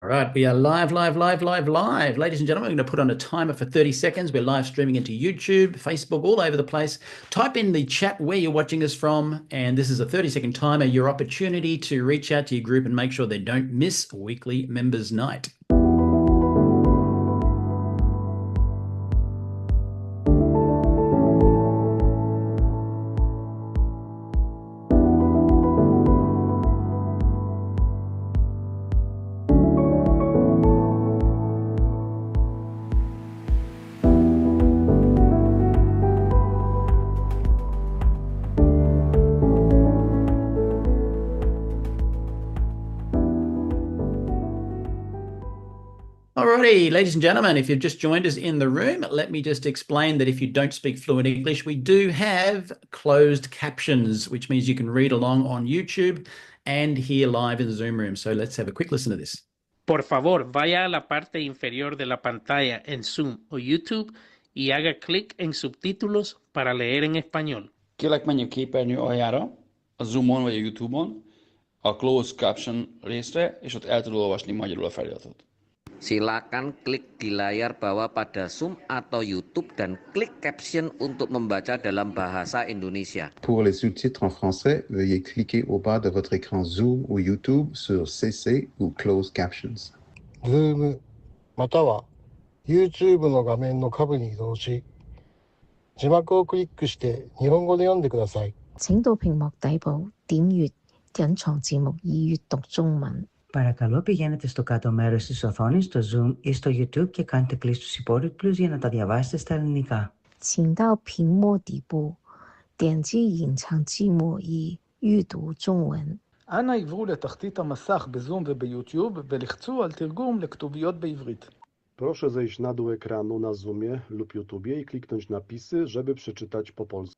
All right, we are live. Ladies and gentlemen, I'm going to put on a timer for 30 seconds. We're live streaming into YouTube, Facebook, all over the place. Type in the chat where you're watching us from, and this is a 30-second timer, your opportunity to reach out to your group and make sure they don't miss weekly members night. Alrighty, ladies and gentlemen, if you've just joined us in the room, let me just explain that if you don't speak fluent English, we do have closed captions, which means you can read along on YouTube and hear live in the Zoom room. So let's have a quick listen to this. Por favor, vaya a la parte inferior de la pantalla en Zoom o YouTube y haga clic en subtítulos para leer en español. Kérlek, menjünk képernyő aljára, a Zoomon vagy a YouTube-on, a closed caption részre, és ott el tudod olvasni magyarul a feliratot. Silakan klik di layar bawah pada Zoom atau YouTube dan klik caption untuk membaca dalam bahasa Indonesia. Pour les sous-titres en français, veuillez cliquer au bas de votre écran Zoom ou YouTube sur CC ou Closed Captions. Zoom または YouTube の画面の下部に移動し、字幕をクリックして日本語で読んでください。請到屏幕底部點閱隱藏字幕以閱讀中文。Παρακαλώ πηγαίνετε στο κάτω μέρος της οθόνης, στο Zoom ή στο YouTube και κάντε κλικ στους υπότιτλους για να τα διαβάσετε στα ελληνικά. 請到屏幕底部點擊隱藏字幕以閱讀中文. אנא עברו לתחתית המסך בזום וביוטיוב ולחצו על תרגום לכתוביות בעברית. Proszę zejść na dół ekranu na Zoomie lub YouTubie i kliknąć napisy, żeby przeczytać po polsku.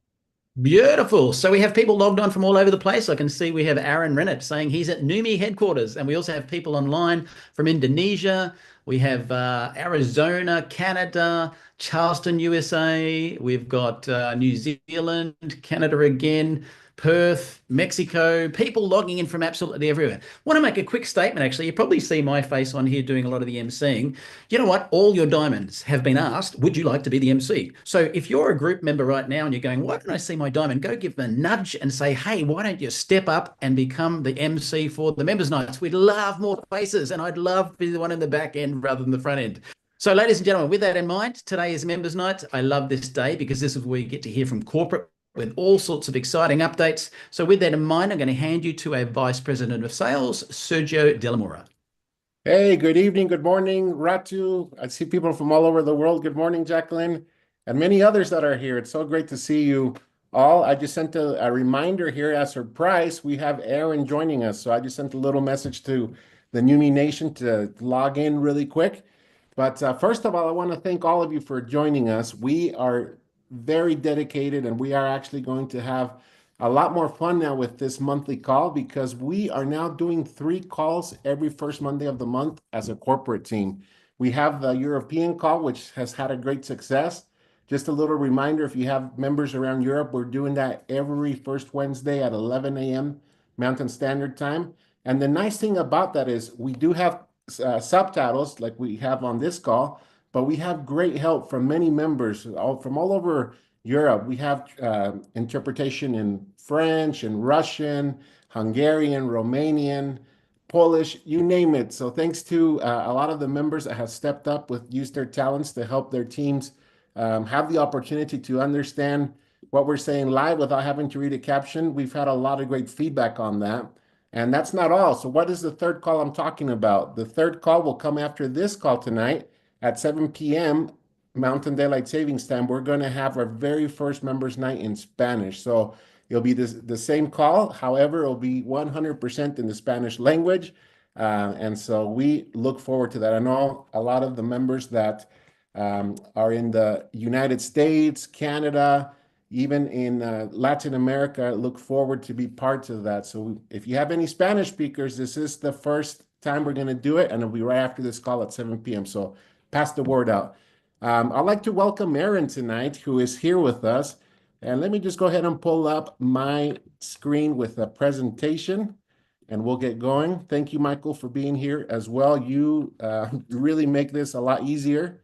Beautiful. So we have people logged on from all over the place. I can see we have Aaron Rennett saying he's at Neumi headquarters. And we also have people online from Indonesia. We have Arizona, Canada, Charleston, USA. We've got New Zealand, Canada again, Perth, Mexico, people logging in from absolutely everywhere. Want to make a quick statement, actually. You probably see my face on here doing a lot of the emceeing. You know what? All your diamonds have been asked, would you like to be the MC? So if you're a group member right now and you're going, why don't I see my diamond? Go give them a nudge and say, hey, why don't you step up and become the MC for the members' nights? We'd love more faces, and I'd love to be the one in the back end rather than the front end. So ladies and gentlemen, with that in mind, today is members' night. I love this day because this is where you get to hear from corporate with all sorts of exciting updates. So with that in mind, I'm going to hand you to our Vice President of Sales, Sergio Delamora. Hey, good evening, good morning, Ratu. I see people from all over the world. Good morning, Jacqueline, and many others that are here. It's so great to see you all. I just sent a reminder here as a surprise. We have Aaron joining us. So I just sent a little message to the Neumi Nation to log in really quick. But first of all, I want to thank all of you for joining us. We are very dedicated, and we are actually going to have a lot more fun now with this monthly call because we are now doing 3 calls every first Monday of the month as a corporate team. We have the European call, which has had a great success. Just a little reminder, if you have members around Europe, we're doing that every first Wednesday at 11 a.m. Mountain Standard Time. And the nice thing about that is we do have subtitles like we have on this call, but we have great help from many members from all over Europe. We have interpretation in French and Russian, Hungarian, Romanian, Polish, you name it. So thanks to a lot of the members that have stepped up used their talents to help their teams have the opportunity to understand what we're saying live without having to read a caption. We've had a lot of great feedback on that. And that's not all. So what is the third call I'm talking about? The third call will come after this call tonight. At 7 p.m. Mountain Daylight Savings Time, we're going to have our very first members night in Spanish. So it'll be the same call. However, it'll be 100% in the Spanish language. And so we look forward to that. I know a lot of the members that are in the United States, Canada, even in Latin America, look forward to be parts of that. So if you have any Spanish speakers, this is the first time we're going to do it. And it'll be right after this call at 7 p.m. So pass the word out. I'd like to welcome Aaron tonight, who is here with us. And let me just go ahead and pull up my screen with a presentation. and we'll get going. Thank you, Michael, for being here as well. You really make this a lot easier,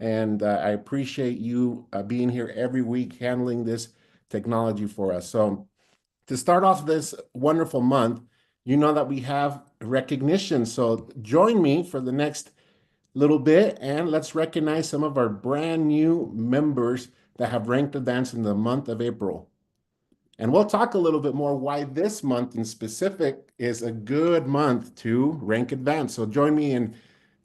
and I appreciate you being here every week handling this technology for us. So to start off this wonderful month, you know that we have recognition. So join me for the next little bit, and let's recognize some of our brand new members that have ranked advanced in the month of April. And we'll talk a little bit more why this month in specific is a good month to rank advanced. So join me in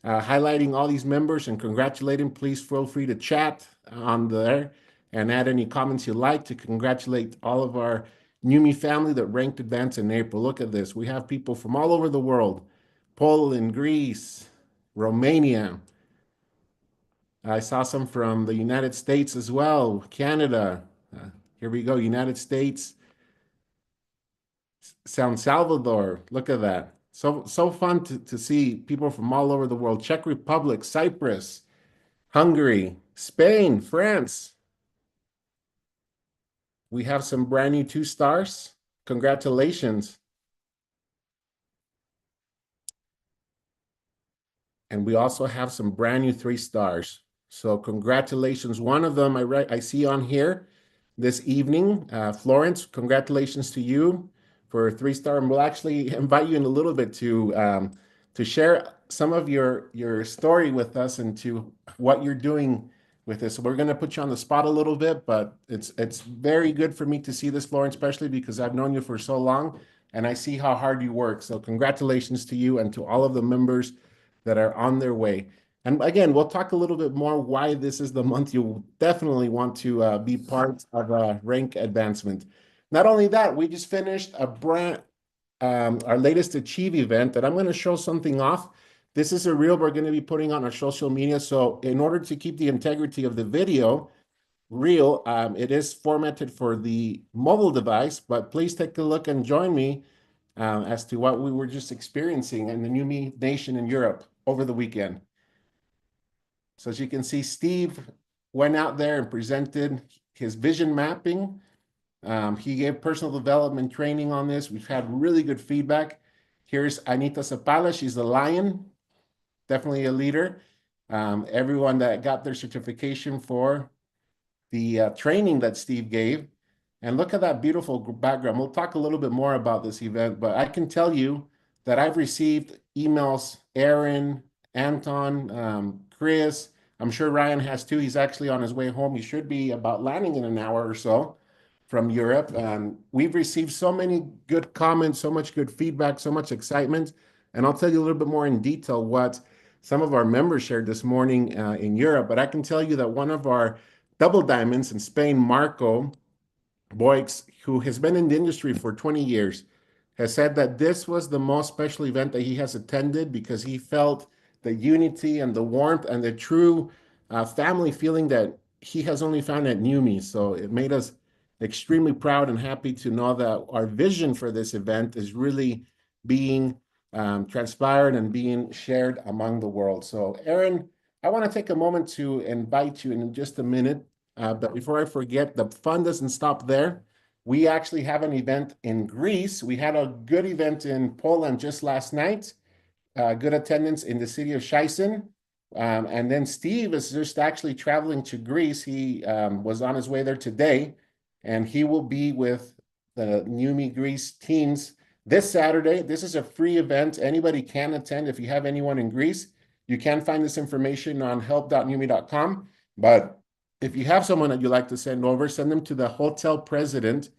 highlighting all these members and congratulating. Please feel free to chat on there and add any comments you like to congratulate all of our Neumi family that ranked advanced in April. Look at this. We have people from all over the world: Poland, Greece, Romania. I saw some from the United States as well, Canada. Here we go, United States, San Salvador. Look at that. So fun to see people from all over the world. Czech Republic, Cyprus, Hungary, Spain, France. We have some brand new 2 stars. Congratulations. And we also have some brand new 3 stars. So congratulations. One of them I see on here this evening. Florence, congratulations to you for 3-star. And we'll actually invite you in a little bit to share some of your story with us and to what you're doing with this. So we're going to put you on the spot a little bit, but it's very good for me to see this, Florence, especially because I've known you for so long and I see how hard you work. So congratulations to you and to all of the members that are on their way. And again, we'll talk a little bit more why this is the month you definitely want to be part of a rank advancement. Not only that, we just finished our latest Achieve event that I'm going to show something off. This is a reel we're going to be putting on our social media. So in order to keep the integrity of the video reel, it is formatted for the mobile device, but please take a look and join me as to what we were just experiencing in the Neumi Nation in Europe over the weekend. So as you can see, Steve went out there and presented his vision mapping. He gave personal development training on this. We've had really good feedback. Here's Anita Zapala. She's the lion, definitely a leader. Everyone that got their certification for the training that Steve gave. And look at that beautiful background. We'll talk a little bit more about this event, but I can tell you that I've received emails, Aaron, Anton, Chris, I'm sure Ryan has too. He's actually on his way home. He should be about landing in an hour or so from Europe. We've received so many good comments, so much good feedback, so much excitement. And I'll tell you a little bit more in detail what some of our members shared this morning in Europe. But I can tell you that one of our double diamonds in Spain, Marco Boix, who has been in the industry for 20 years, has said that this was the most special event that he has attended because he felt the unity and the warmth and the true family feeling that he has only found at Neumi. So it made us extremely proud and happy to know that our vision for this event is really being transpired and being shared among the world. So Aaron, I want to take a moment to invite you in just a minute. But before I forget, the fun doesn't stop there. We actually have an event in Greece. We had a good event in Poland just last night. Good attendance in the city of Szczecin. And then Steve is just actually traveling to Greece. He was on his way there today, and he will be with the Neumi Greece teams this Saturday. This is a free event. Anybody can attend. If you have anyone in Greece, you can find this information on help.neumi.com. But if you have someone that you'd like to send over, send them to the hotel president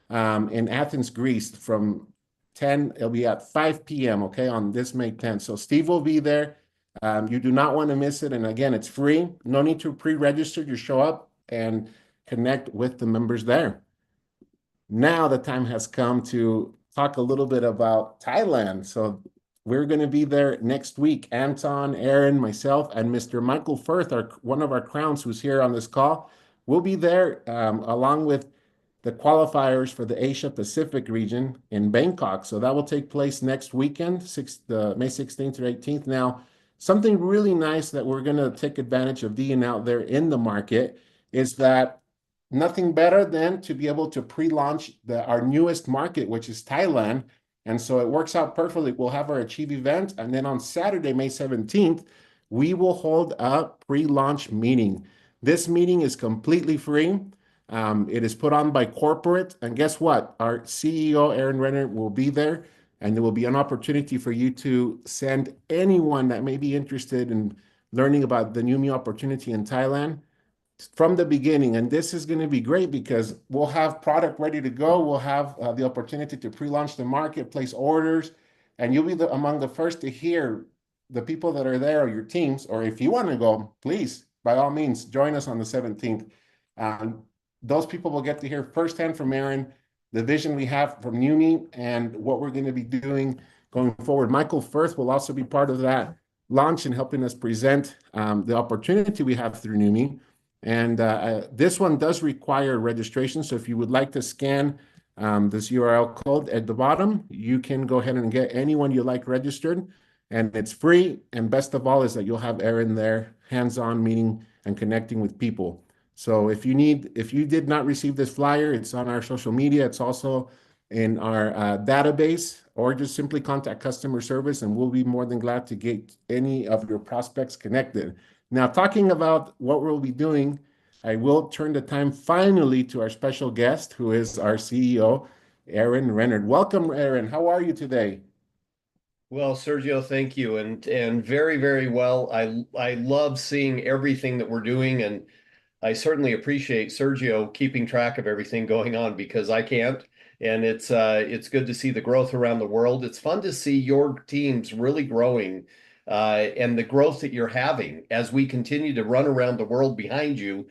in Athens, Greece from 10, it'll be at 5 p.m., okay, on this May 10th. So Steve will be there. You do not want to miss it. And again, it's free. No need to pre-register. You show up and connect with the members there. Now the time has come to talk a little bit about Thailand. So we're going to be there next week. Anton, Aaron, myself, and Mr. Michael Firth, one of our crowns who's here on this call, will be there along with the qualifiers for the Asia Pacific region in Bangkok. So that will take place next weekend, May 16th through 18th. Now, something really nice that we're going to take advantage of being out there in the market is that nothing better than to be able to pre-launch our newest market, which is Thailand, And so it works out perfectly. We'll have our Achieve event. And then on Saturday, May 17th, we will hold a pre-launch meeting. This meeting is completely free. It is put on by corporate. And guess what? Our CEO, Aaron Renner, will be there. And there will be an opportunity for you to send anyone that may be interested in learning about the Neumi opportunity in Thailand from the beginning. And this is going to be great because we'll have product ready to go. We'll have the opportunity to pre-launch the market, place orders, and you'll be among the first to hear the people that are there or your teams, or if you want to go, please, by all means, join us on the 17th. Those people will get to hear firsthand from Aaron the vision we have from Neumi and what we're going to be doing going forward. Michael Firth will also be part of that launch and helping us present the opportunity we have through Neumi. And this one does require registration. So if you would like to scan this URL code at the bottom, you can go ahead and get anyone you like registered. And it's free. And best of all is that you'll have Aaron there, hands-on meeting and connecting with people. So if you did not receive this flyer, it's on our social media. It's also in our database, or just simply contact customer service and we'll be more than glad to get any of your prospects connected. Now, talking about what we'll be doing, I will turn the time finally to our special guest, who is our CEO, Aaron Renner. Welcome, Aaron. How are you today? Well, Sergio, thank you, and very, very well. I love seeing everything that we're doing, and I certainly appreciate Sergio keeping track of everything going on because I can't. And it's good to see the growth around the world. It's fun to see your teams really growing and the growth that you're having as we continue to run around the world behind you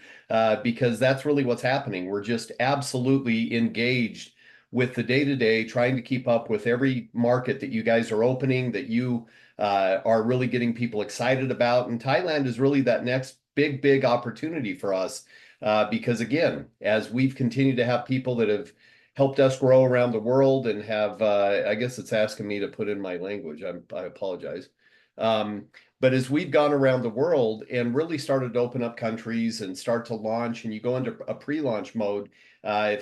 because that's really what's happening. We're just absolutely engaged with the day-to-day, trying to keep up with every market that you guys are opening, that you are really getting people excited about. And Thailand is really that next big opportunity for us because again, as we've continued to have people that have helped us grow around the world and have, I guess it's asking me to put in my language, I apologize. But as we've gone around the world and really started to open up countries and start to launch and you go into a pre-launch mode,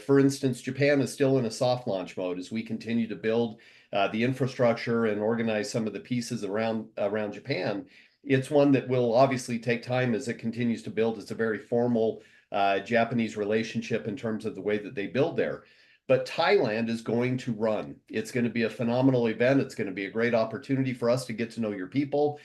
for instance, Japan is still in a soft launch mode as we continue to build the infrastructure and organize some of the pieces around Japan. It's one that will obviously take time as it continues to build. It's a very formal Japanese relationship in terms of the way that they build there. But Thailand is going to run. It's going to be a phenomenal event. It's going to be a great opportunity for us to get to know your people.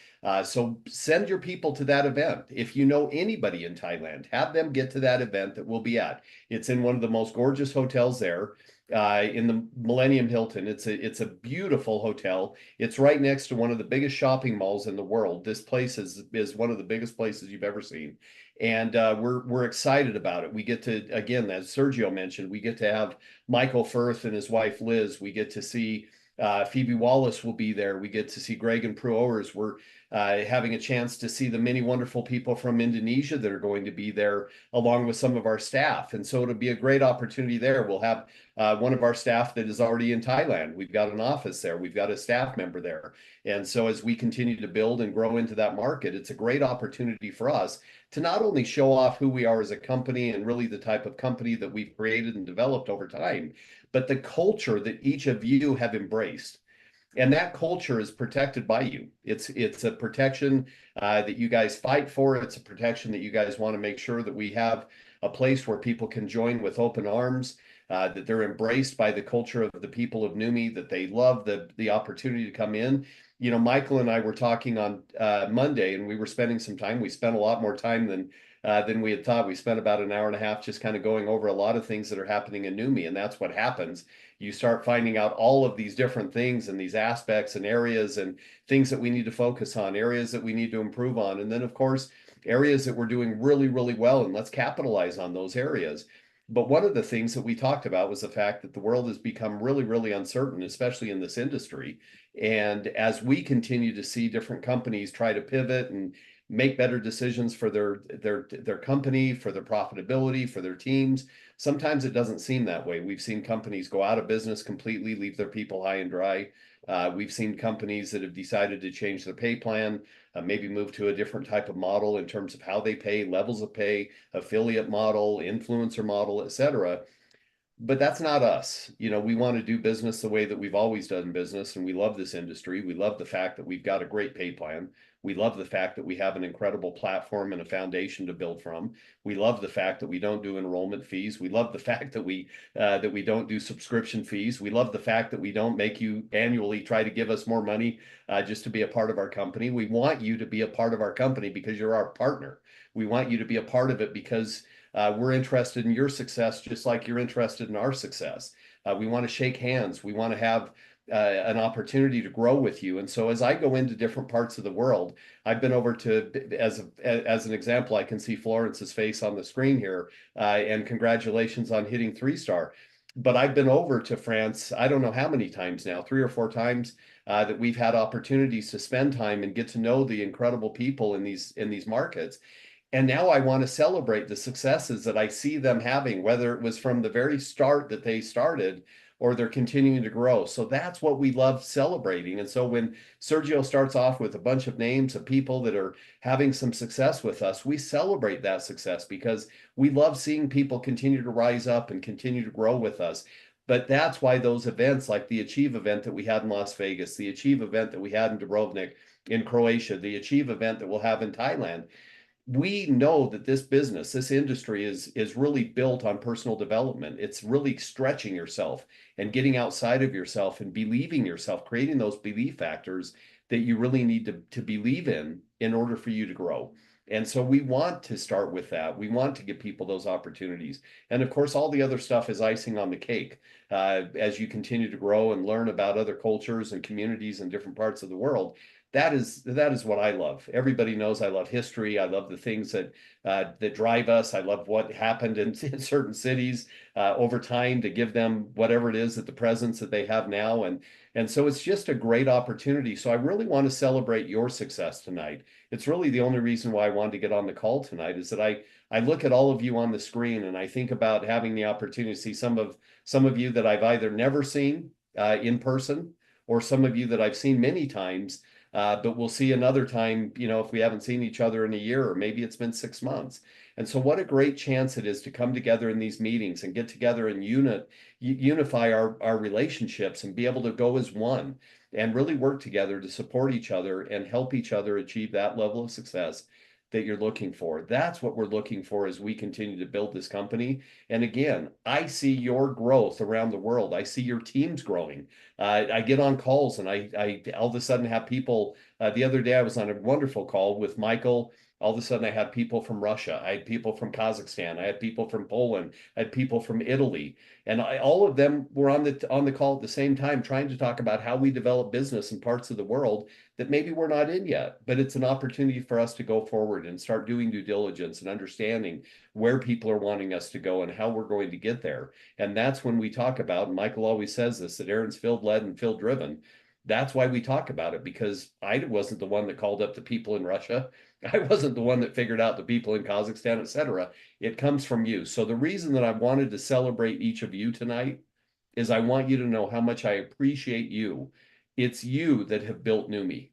So send your people to that event. If you know anybody in Thailand, have them get to that event that we'll be at. It's in one of the most gorgeous hotels there. In the Millennium Hilton. It's a beautiful hotel. It's right next to one of the biggest shopping malls in the world. This place is one of the biggest places you've ever seen. And we're excited about it. We get to, again, as Sergio mentioned, we get to have Michael Firth and his wife Liz. We get to see Phoebe Wallace will be there. We get to see Greg and Prue Owers. We're having a chance to see the many wonderful people from Indonesia that are going to be there along with some of our staff. And so it'll be a great opportunity there. We'll have one of our staff that is already in Thailand. We've got an office there. We've got a staff member there. And so as we continue to build and grow into that market, it's a great opportunity for us to not only show off who we are as a company and really the type of company that we've created and developed over time, but the culture that each of you have embraced. And that culture is protected by you. It's a protection that you guys fight for. It's a protection that you guys want to make sure that we have a place where people can join with open arms, that they're embraced by the culture of the people of Neumi, that they love the opportunity to come in. You know, Michael and I were talking on Monday, and we were spending some time. We spent a lot more time than we had thought. We spent about an hour and a half just kind of going over a lot of things that are happening in Neumi, and that's what happens. You start finding out all of these different things and these aspects and areas and things that we need to focus on, areas that we need to improve on. And then, of course, areas that we're doing really, really well, and let's capitalize on those areas. But one of the things that we talked about was the fact that the world has become really, really uncertain, especially in this industry. And as we continue to see different companies try to pivot and make better decisions for their company, for their profitability, for their teams, sometimes it doesn't seem that way. We've seen companies go out of business completely, leave their people high and dry. We've seen companies that have decided to change their pay plan, maybe move to a different type of model in terms of how they pay, levels of pay, affiliate model, influencer model, et cetera. But that's not us. You know, we want to do business the way that we've always done business, and we love this industry. We love the fact that we've got a great pay plan. We love the fact that we have an incredible platform and a foundation to build from. We love the fact that we don't do enrollment fees. We love the fact that we don't do subscription fees. We love the fact that we don't make you annually try to give us more money just to be a part of our company. We want you to be a part of our company because you're our partner. We want you to be a part of it because we're interested in your success, just like you're interested in our success. We want to shake hands. We want to have an opportunity to grow with you. And so as I go into different parts of the world, I've been over to, as an example, I can see Florence's face on the screen here, and congratulations on hitting 3-star. But I've been over to France, I don't know how many times now, 3 or 4 times, that we've had opportunities to spend time and get to know the incredible people in these markets. And now I want to celebrate the successes that I see them having, whether it was from the very start that they started or they're continuing to grow. So that's what we love celebrating. And so when Sergio starts off with a bunch of names of people that are having some success with us, we celebrate that success because we love seeing people continue to rise up and continue to grow with us. But that's why those events like the Achieve event that we had in Las Vegas, the Achieve event that we had in Dubrovnik in Croatia, the Achieve event that we'll have in Thailand, we know that this business, this industry is really built on personal development. It's really stretching yourself and getting outside of yourself and believing yourself, creating those belief factors that you really need to believe in order for you to grow. And so we want to start with that. We want to give people those opportunities. And of course, all the other stuff is icing on the cake. As you continue to grow and learn about other cultures and communities in different parts of the world, that is what I love. Everybody knows I love history. I love the things that drive us. I love what happened in certain cities over time to give them whatever it is that the presence that they have now. And so it's just a great opportunity. So I really want to celebrate your success tonight. It's really the only reason why I wanted to get on the call tonight is that I look at all of you on the screen and I think about having the opportunity to see some of you that I've either never seen in person or some of you that I've seen many times. But we'll see another time, you know, if we haven't seen each other in a year, or maybe it's been 6 months. And so what a great chance it is to come together in these meetings and get together and unify our relationships and be able to go as one and really work together to support each other and help each other achieve that level of success that you're looking for. That's what we're looking for as we continue to build this company. And again, I see your growth around the world. I see your teams growing. I get on calls and I all of a sudden have people. The other day I was on a wonderful call with Michael. All of a sudden I had people from Russia. I had people from Kazakhstan. I had people from Poland. I had people from Italy. And all of them were on the call at the same time, trying to talk about how we develop business in parts of the world that maybe we're not in yet. But it's an opportunity for us to go forward and start doing due diligence and understanding where people are wanting us to go and how we're going to get there. And that's when we talk about, and Michael always says this, that Aaron's field-led and field-driven. That's why we talk about it, because I wasn't the one that called up the people in Russia. I wasn't the one that figured out the people in Kazakhstan, etc. It comes from you. So the reason that I wanted to celebrate each of you tonight is I want you to know how much I appreciate you. It's you that have built Neumi.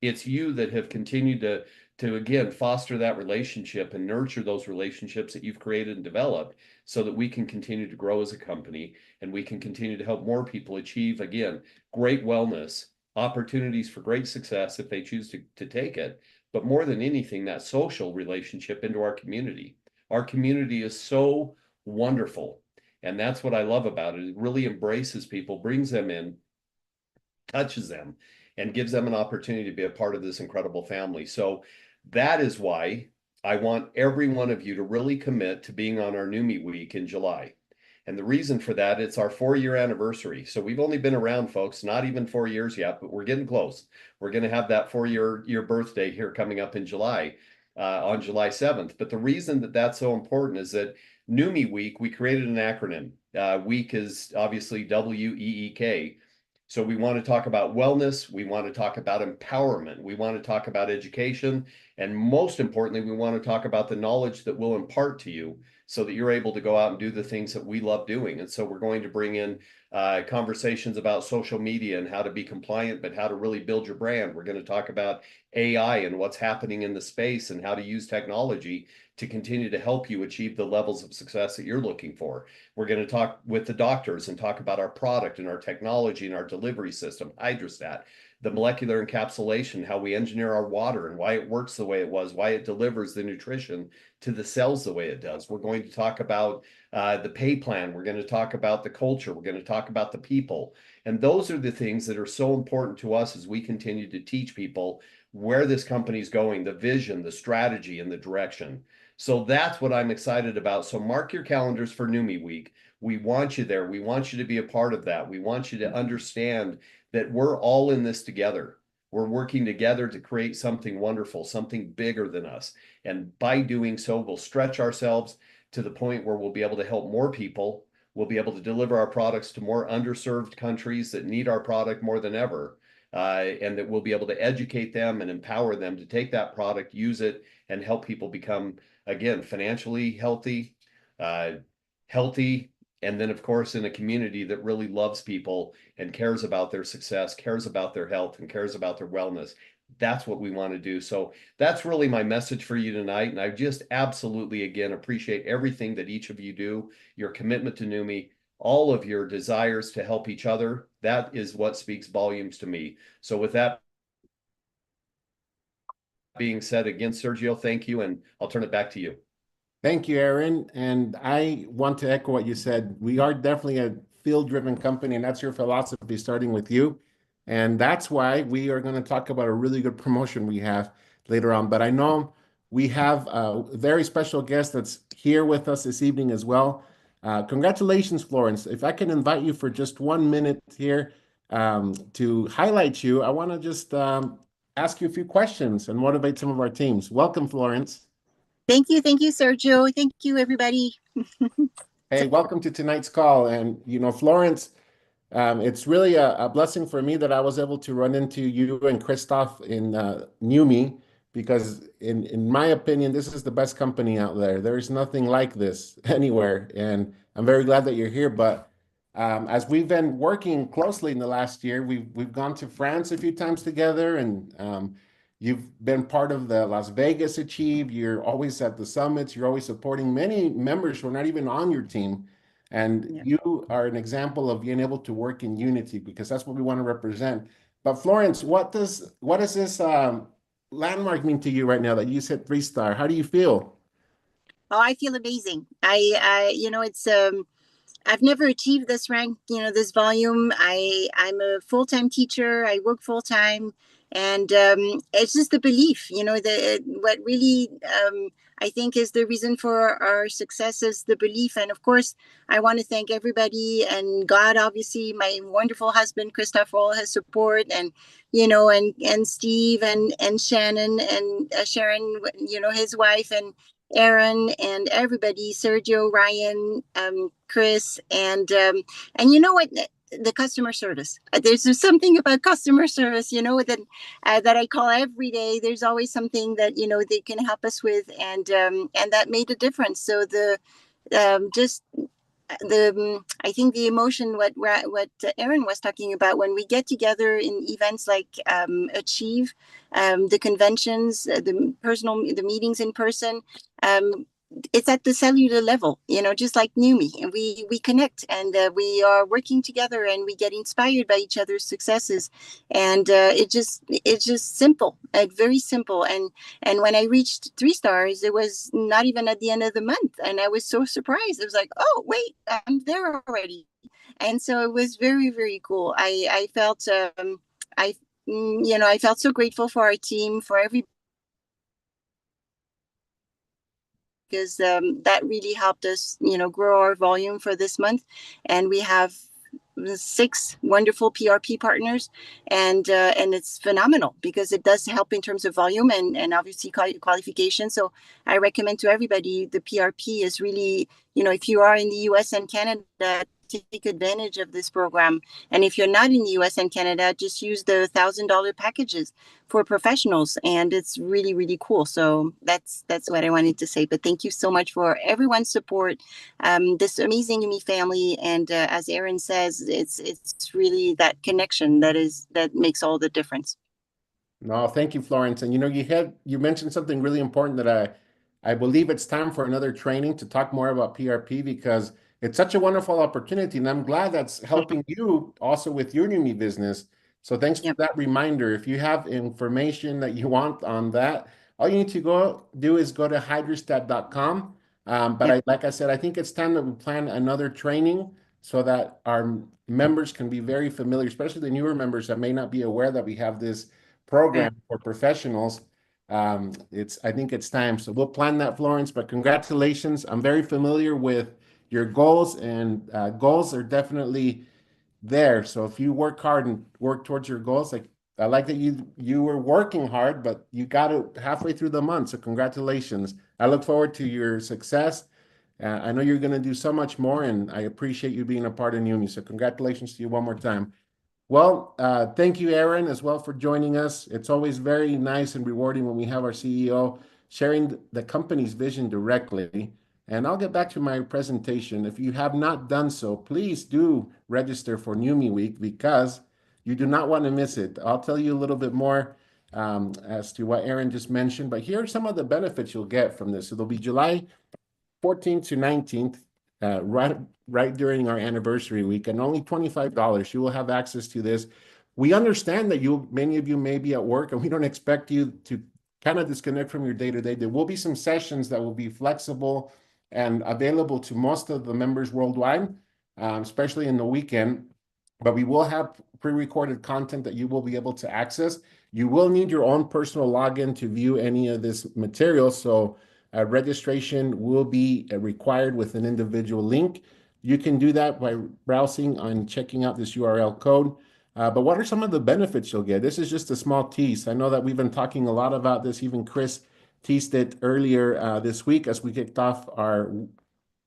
It's you that have continued to again foster that relationship and nurture those relationships that you've created and developed so that we can continue to grow as a company and we can continue to help more people achieve, again, great wellness, opportunities for great success if they choose to take it. But more than anything, that social relationship into our community. Our community is so wonderful. And that's what I love about it. It really embraces people, brings them in, touches them, and gives them an opportunity to be a part of this incredible family. So that is why I want every one of you to really commit to being on our Neumi Week in July. And the reason for that, it's our 4-year anniversary. So we've only been around, folks, not even 4 years yet, but we're getting close. We're going to have that 4-year birthday here coming up in July, on July 7th. But the reason that that's so important is that Neumi Week, we created an acronym. Week is obviously WEEK. So we want to talk about wellness. We want to talk about empowerment. We want to talk about education. And most importantly, we want to talk about the knowledge that we'll impart to you so that you're able to go out and do the things that we love doing. And so we're going to bring in conversations about social media and how to be compliant, but how to really build your brand. We're going to talk about AI and what's happening in the space and how to use technology to continue to help you achieve the levels of success that you're looking for. We're going to talk with the doctors and talk about our product and our technology and our delivery system, Hydrostat, the molecular encapsulation, how we engineer our water and why it works the way it was, why it delivers the nutrition to the cells the way it does. We're going to talk about the pay plan. We're going to talk about the culture. We're going to talk about the people. And those are the things that are so important to us as we continue to teach people where this company is going, the vision, the strategy, and the direction. So that's what I'm excited about. So mark your calendars for Neumi Week. We want you there. We want you to be a part of that. We want you to understand that we're all in this together. We're working together to create something wonderful, something bigger than us. And by doing so, we'll stretch ourselves to the point where we'll be able to help more people. We'll be able to deliver our products to more underserved countries that need our product more than ever. And that we'll be able to educate them and empower them to take that product, use it, and help people become, again, financially healthy, and then, of course, in a community that really loves people and cares about their success, cares about their health, and cares about their wellness. That's what we want to do. So that's really my message for you tonight. And I just absolutely, again, appreciate everything that each of you do, your commitment to Neumi, all of your desires to help each other. That is what speaks volumes to me. So with that being said, again, Sergio, thank you. And I'll turn it back to you. Thank you, Aaron. And I want to echo what you said. We are definitely a field-driven company, and that's your philosophy, starting with you. And that's why we are going to talk about a really good promotion we have later on. But I know we have a very special guest that's here with us this evening as well. Congratulations, Florence. If I can invite you for just 1 minute here to highlight you, I want to just ask you a few questions and motivate some of our teams. Welcome, Florence. Thank you, Sergio. Thank you, everybody. Hey, welcome to tonight's call. And, Florence, it's really a blessing for me that I was able to run into you and Christoph in Neumi, because in my opinion, this is the best company out there. There is nothing like this anywhere. And I'm very glad that you're here. But as we've been working closely in the last year, we've gone to France a few times together, and you've been part of the Las Vegas Achieve. You're always at the summits. You're always supporting many members who are not even on your team. And you are an example of being able to work in unity, because that's what we want to represent. But Florence, what does this landmark mean to you right now that you said 3-star? How do you feel? Oh, I feel amazing. It's I've never achieved this rank, this volume. I'm a full-time teacher. I work full-time. And it's just the belief, what really I think is the reason for our success is the belief. And of course, I want to thank everybody and God, obviously, my wonderful husband, Christoph, for all his support, and, and Steve and Shannon and Sharon, his wife, and Aaron and everybody, Sergio, Ryan, Chris, and you know what? The customer service. There's something about customer service, that I call every day. There's always something that they can help us with, and that made a difference. So I think the emotion, what Aaron was talking about, when we get together in events like Achieve, the conventions, the meetings in person. It's at the cellular level, just like Neumi, and we connect, and we are working together, and we get inspired by each other's successes, and it's just simple, very simple. And when I reached 3 stars, it was not even at the end of the month, and I was so surprised. It was like, oh wait, I'm there already, and so it was very, very cool. I felt I felt so grateful for our team, for every. Because that really helped us, grow our volume for this month. And we have 6 wonderful PRP partners, and it's phenomenal because it does help in terms of volume and obviously qualification. So I recommend to everybody, the PRP is really, if you are in the US and Canada, take advantage of this program. And if you're not in the US and Canada, just use the $1,000 packages for professionals. And it's really, really cool. So that's what I wanted to say. But thank you so much for everyone's support, this amazing Neumi family. And as Aaron says, it's really that connection that makes all the difference. No, thank you, Florence. And you mentioned something really important that I believe it's time for another training to talk more about PRP, because it's such a wonderful opportunity, and I'm glad that's helping you also with your Neumi business. So thanks for that reminder. If you have information that you want on that, all you need to do is go to hydrostat.com. But like I said, I think it's time that we plan another training so that our members can be very familiar, especially the newer members that may not be aware that we have this program for professionals. I think it's time. So we'll plan that, Florence, but congratulations. I'm very familiar with your goals, and goals are definitely there. So if you work hard and work towards your goals, I like that you were working hard, but you got it halfway through the month. So congratulations. I look forward to your success. I know you're going to do so much more, and I appreciate you being a part of Neumi. So congratulations to you one more time. Well, thank you, Aaron, as well, for joining us. It's always very nice and rewarding when we have our CEO sharing the company's vision directly. And I'll get back to my presentation. If you have not done so, please do register for Neumi Week, because you do not want to miss it. I'll tell you a little bit more as to what Aaron just mentioned, but here are some of the benefits you'll get from this. So there'll be July 14th to 19th, right during our anniversary week, and only $25. You will have access to this. We understand that many of you may be at work, and we don't expect you to kind of disconnect from your day-to-day. There will be some sessions that will be flexible and available to most of the members worldwide, especially in the weekend. But we will have pre-recorded content that you will be able to access. You will need your own personal login to view any of this material. So registration will be required with an individual link. You can do that by browsing and checking out this URL code. But what are some of the benefits you'll get? This is just a small tease. I know that we've been talking a lot about this. Even Chris teased it earlier this week as we kicked off our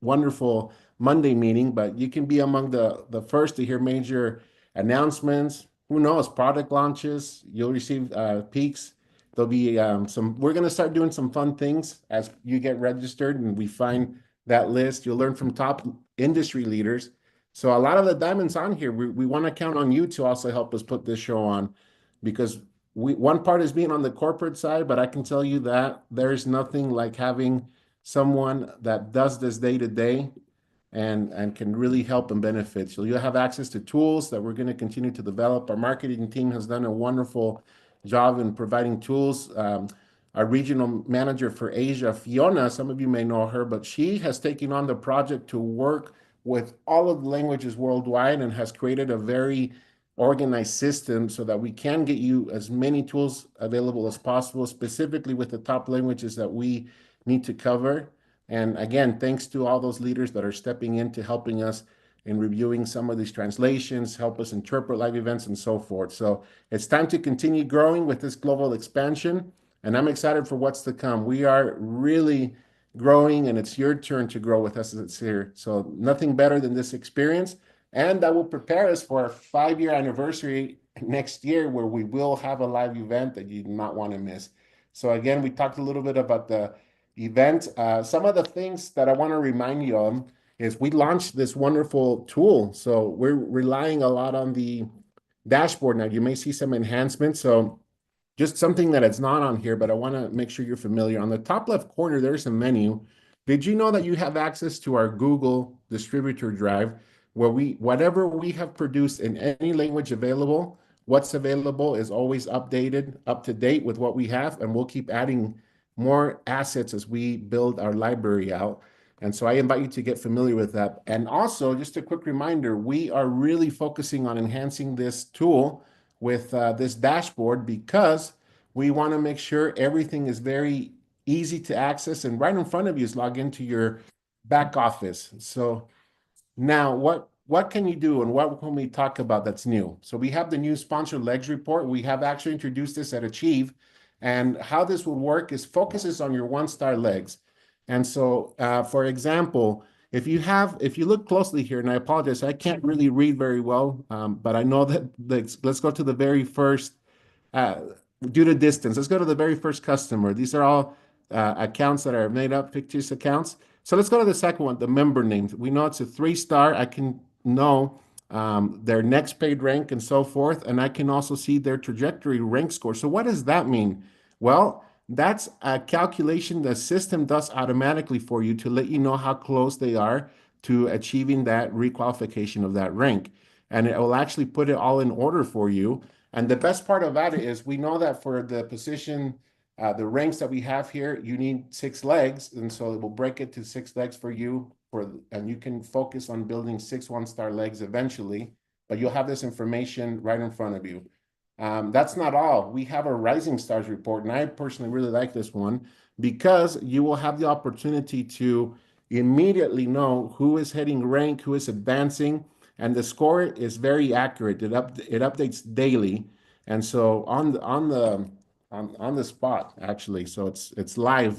wonderful Monday meeting. But you can be among the first to hear major announcements. Who knows? Product launches. You'll receive peaks. There'll be we're going to start doing some fun things as you get registered and we find that list. You'll learn from top industry leaders. So a lot of the diamonds on here, we want to count on you to also help us put this show on, because one part is being on the corporate side, but I can tell you that there's nothing like having someone that does this day to day and can really help and benefit. So you'll have access to tools that we're going to continue to develop. Our marketing team has done a wonderful job in providing tools. Our regional manager for Asia, Fiona, some of you may know her, but she has taken on the project to work with all of the languages worldwide and has created a very organized system so that we can get you as many tools available as possible, specifically with the top languages that we need to cover. And again, thanks to all those leaders that are stepping into helping us in reviewing some of these translations, help us interpret live events and so forth. So it's time to continue growing with this global expansion, and I'm excited for what's to come. We are really growing, and it's your turn to grow with us as it's here. So nothing better than this experience, and that will prepare us for our 5-year anniversary next year, where we will have a live event that you do not want to miss. So again, we talked a little bit about the event. Some of the things that I want to remind you of is we launched this wonderful tool. So we're relying a lot on the dashboard now. You may see some enhancements. So just something that it's not on here, but I want to make sure you're familiar. On the top left corner, there's a menu. Did you know that you have access to our Google distributor drive, where whatever we have produced in any language available, what's available is always updated, up to date with what we have, and we'll keep adding more assets as we build our library out. And so I invite you to get familiar with that. And also, just a quick reminder, we are really focusing on enhancing this tool with this dashboard, because we want to make sure everything is very easy to access, and right in front of you is log into your back office. So now what can you do, and what can we talk about that's new? So we have the new sponsored legs report. We have actually introduced this at Achieve, and how this will work is focuses on your one-star legs. And so, for example, if you look closely here, and I apologize, I can't really read very well, but I know that let's go to the very first, due to distance, let's go to the very first customer. These are all accounts that are made up, fictitious accounts. So let's go to the second one, the member names. We know it's a 3-star. I can know their next paid rank and so forth, and I can also see their trajectory rank score. So what does that mean? Well, that's a calculation the system does automatically for you to let you know how close they are to achieving that requalification of that rank. And it will actually put it all in order for you. And the best part about it is we know that for the position, the ranks that we have here, you need 6 legs. And so it will break it to 6 legs for you, and you can focus on building 6 1-star legs eventually, but you'll have this information right in front of you. That's not all. We have a Rising Stars report, and I personally really like this one because you will have the opportunity to immediately know who is hitting rank, who is advancing, and the score is very accurate. It updates daily, and so on the spot actually. So it's live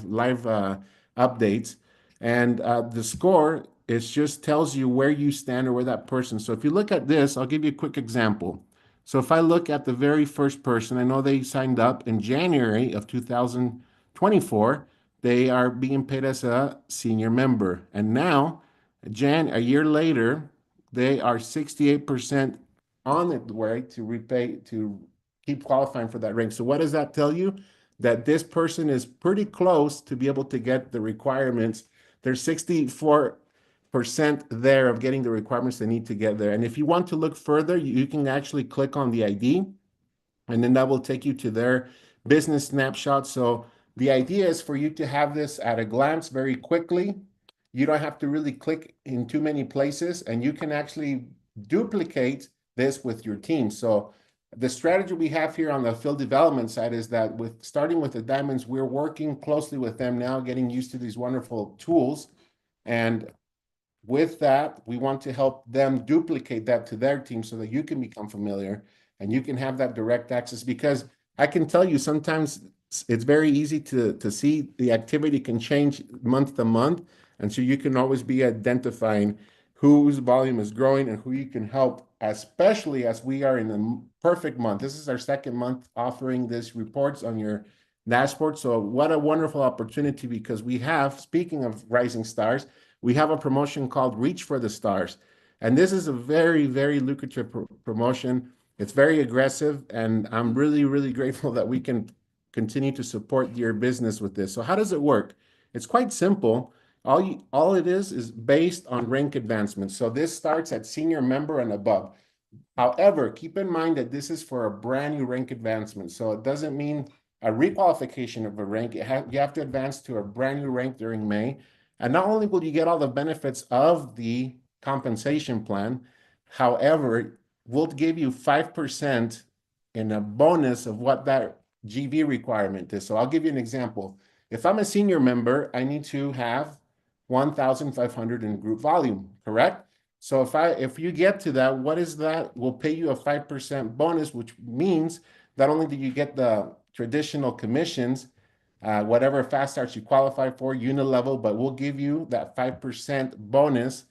updates, and the score just tells you where you stand or where that person. So if you look at this, I'll give you a quick example. So if I look at the very first person, I know they signed up in January of 2024. They are being paid as a senior member. And now, a year later, they are 68% on the way to keep qualifying for that rank. So what does that tell you? That this person is pretty close to be able to get the requirements. They're 64% there of getting the requirements they need to get there. And if you want to look further, you can actually click on the ID, and then that will take you to their business snapshot. So the idea is for you to have this at a glance very quickly. You don't have to really click in too many places, and you can actually duplicate this with your team. So the strategy we have here on the field development side is that starting with the diamonds, we're working closely with them now, getting used to these wonderful tools. And with that, we want to help them duplicate that to their team so that you can become familiar and you can have that direct access. Because I can tell you sometimes it's very easy to see the activity can change month to month. And so you can always be identifying whose volume is growing and who you can help, especially as we are in a perfect month. This is our second month offering this reports on your dashboard. So what a wonderful opportunity, because we have, speaking of rising stars, we have a promotion called Reach for the Stars. And this is a very, very lucrative promotion. It's very aggressive, and I'm really, really grateful that we can continue to support your business with this. So how does it work? It's quite simple. All it is based on rank advancement. So this starts at senior member and above. However, keep in mind that this is for a brand new rank advancement. So it doesn't mean a requalification of a rank. You have to advance to a brand new rank during May. And not only will you get all the benefits of the compensation plan, however, we'll give you 5% in a bonus of what that GV requirement is. So I'll give you an example. If I'm a senior member, I need to have 1,500 in group volume, correct? So if you get to that, what is that? We'll pay you a 5% bonus, which means not only do you get the traditional commissions, whatever fast starts you qualify for, unit level, but we'll give you that 5% bonus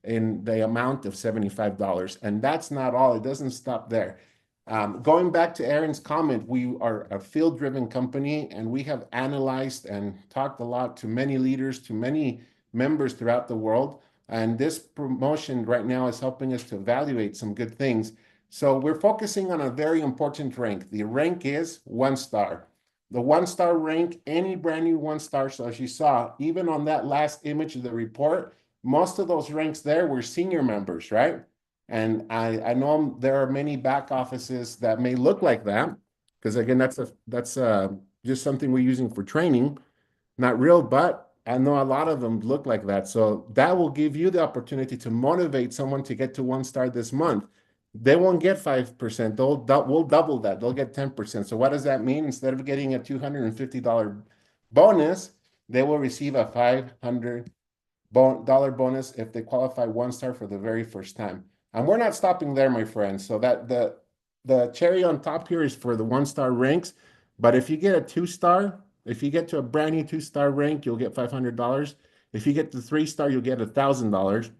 in the amount of $75. And that's not all. It doesn't stop there. Going back to Aaron's comment, we are a field-driven company, and we have analyzed and talked a lot to many leaders, to many members throughout the world. And this promotion right now is helping us to evaluate some good things. So we're focusing on a very important rank. The rank is 1-star. The 1-star rank, any brand new 1-star. So as you saw, even on that last image of the report, most of those ranks there were senior members, right? And I know there are many back offices that may look like that, because again, that's just something we're using for training, not real, but I know a lot of them look like that. So that will give you the opportunity to motivate someone to get to 1-star this month. They won't get 5%. We'll double that. They'll get 10%. So what does that mean? Instead of getting a $250 bonus, they will receive a $500 bonus if they qualify 1-star for the very first time. And we're not stopping there, my friends. So that the cherry on top here is for the 1-star ranks. But if you get a 2-star, if you get to a brand new 2-star rank, you'll get $500. If you get the 3-star, you'll get $1,000.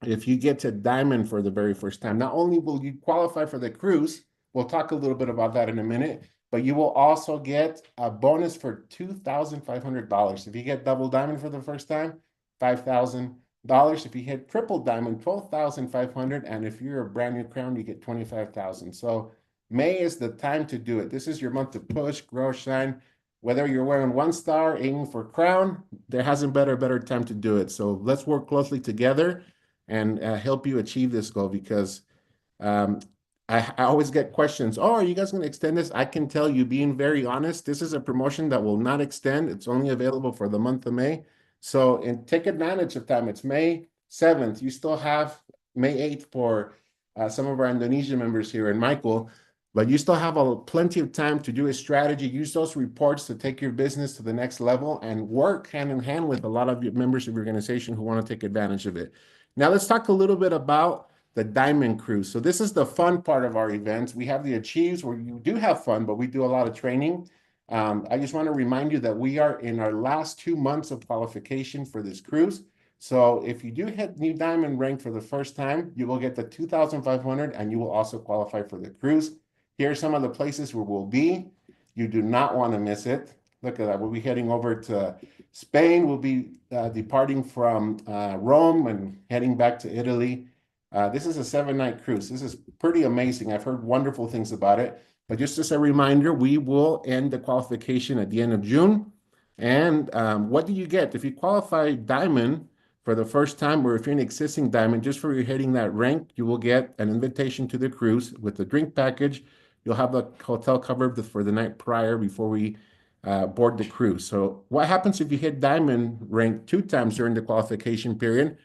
If you get to diamond for the very first time, not only will you qualify for the cruise, we'll talk a little bit about that in a minute, but you will also get a bonus for $2,500. If you get double diamond for the first time, $5,000. If you hit triple diamond, $12,500. And if you're a brand new crown, you get $25,000. So May is the time to do it. This is your month to push, grow, shine. Whether you're wearing 1-star, aiming for crown, there hasn't been a better time to do it. So let's work closely together and help you achieve this goal, because I always get questions. Oh, are you guys going to extend this? I can tell you, being very honest, this is a promotion that will not extend. It's only available for the month of May. So take advantage of time. It's May 7th. You still have May 8th for some of our Indonesian members here and Michael, but you still have plenty of time to do a strategy. Use those reports to take your business to the next level and work hand in hand with a lot of your members of your organization who want to take advantage of it. Now let's talk a little bit about the Diamond Cruise. So this is the fun part of our events. We have the Achieves where you do have fun, but we do a lot of training. I just want to remind you that we are in our last 2 months of qualification for this cruise. So if you do hit new diamond rank for the first time, you will get the $2,500 and you will also qualify for the cruise. Here are some of the places where we'll be. You do not want to miss it. Look at that. We'll be heading over to Spain. We'll be departing from Rome and heading back to Italy. This is a 7-night cruise. This is pretty amazing. I've heard wonderful things about it. But just as a reminder, we will end the qualification at the end of June. And what do you get? If you qualify diamond for the first time, or if you're an existing diamond, just for you hitting that rank, you will get an invitation to the cruise with the drink package. You'll have the hotel covered for the night prior before we board the cruise. So what happens if you hit diamond rank 2 times during the qualification period?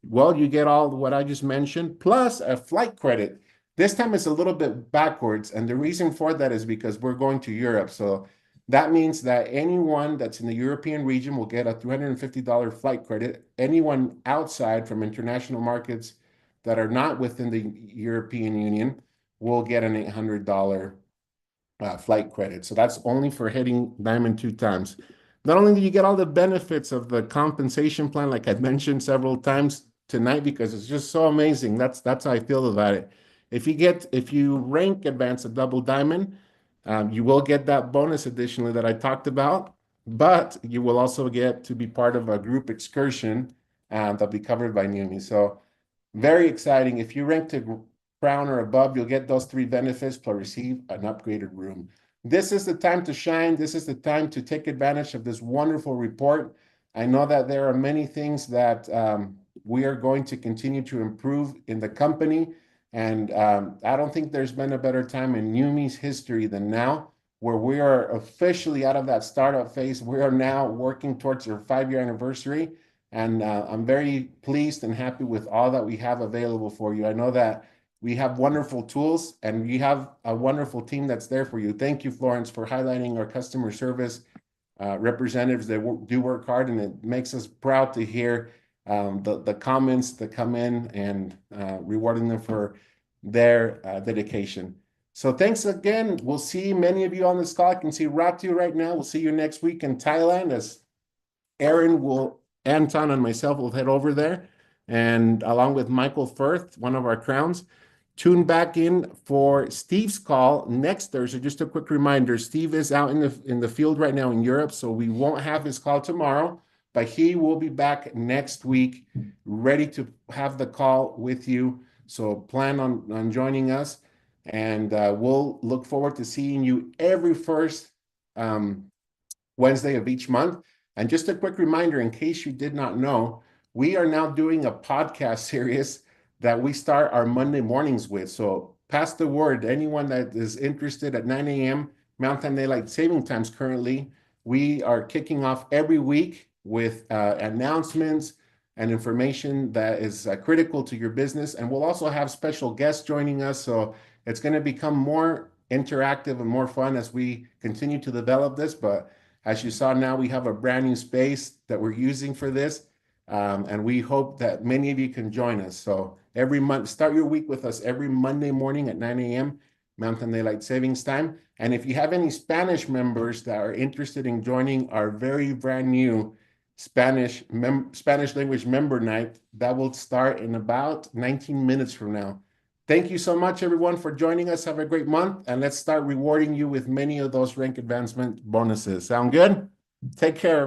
Well, you get all what I just mentioned, plus a flight credit. This time it's a little bit backwards, and the reason for that is because we're going to Europe. So that means that anyone that's in the European region will get a $350 flight credit. Anyone outside from international markets that are not within the European Union will get an $800 flight credit. So that's only for hitting diamond 2 times. Not only do you get all the benefits of the compensation plan, like I mentioned several times tonight, because it's just so amazing. That's how I feel about it. If you rank advance a double diamond, you will get that bonus additionally that I talked about, but you will also get to be part of a group excursion that'll be covered by Neumi. So very exciting. If you rank to crown or above, you'll get those 3 benefits plus receive an upgraded room. This is the time to shine. This is the time to take advantage of this wonderful report. I know that there are many things that we are going to continue to improve in the company. And I don't think there's been a better time in Neumi's history than now, where we are officially out of that startup phase. We are now working towards our 5-year anniversary. And I'm very pleased and happy with all that we have available for you. I know that we have wonderful tools and we have a wonderful team that's there for you. Thank you, Florence, for highlighting our customer service representatives that do work hard, and it makes us proud to hear the comments that come in and rewarding them for their dedication. So thanks again. We'll see many of you on this call. I can see Ratu right now. We'll see you next week in Thailand, as Anton and myself will head over there, and along with Michael Firth, one of our crowns. Tune back in for Steve's call next Thursday. Just a quick reminder, Steve is out in the field right now in Europe, so we won't have his call tomorrow, but he will be back next week, ready to have the call with you. So plan on joining us, and we'll look forward to seeing you every first Wednesday of each month. And just a quick reminder, in case you did not know, we are now doing a podcast series that we start our Monday mornings with. So pass the word. Anyone that is interested, at 9 a.m. Mountain Daylight Saving Times currently, we are kicking off every week with announcements and information that is critical to your business. And we'll also have special guests joining us. So it's going to become more interactive and more fun as we continue to develop this. But as you saw now, we have a brand new space that we're using for this. And we hope that many of you can join us. So every month, start your week with us every Monday morning at 9 a.m. Mountain Daylight Savings Time. And if you have any Spanish members that are interested in joining our very brand new Spanish language member night that will start in about 19 minutes from now. Thank you so much, everyone, for joining us. Have a great month, and let's start rewarding you with many of those rank advancement bonuses. Sound good? Take care.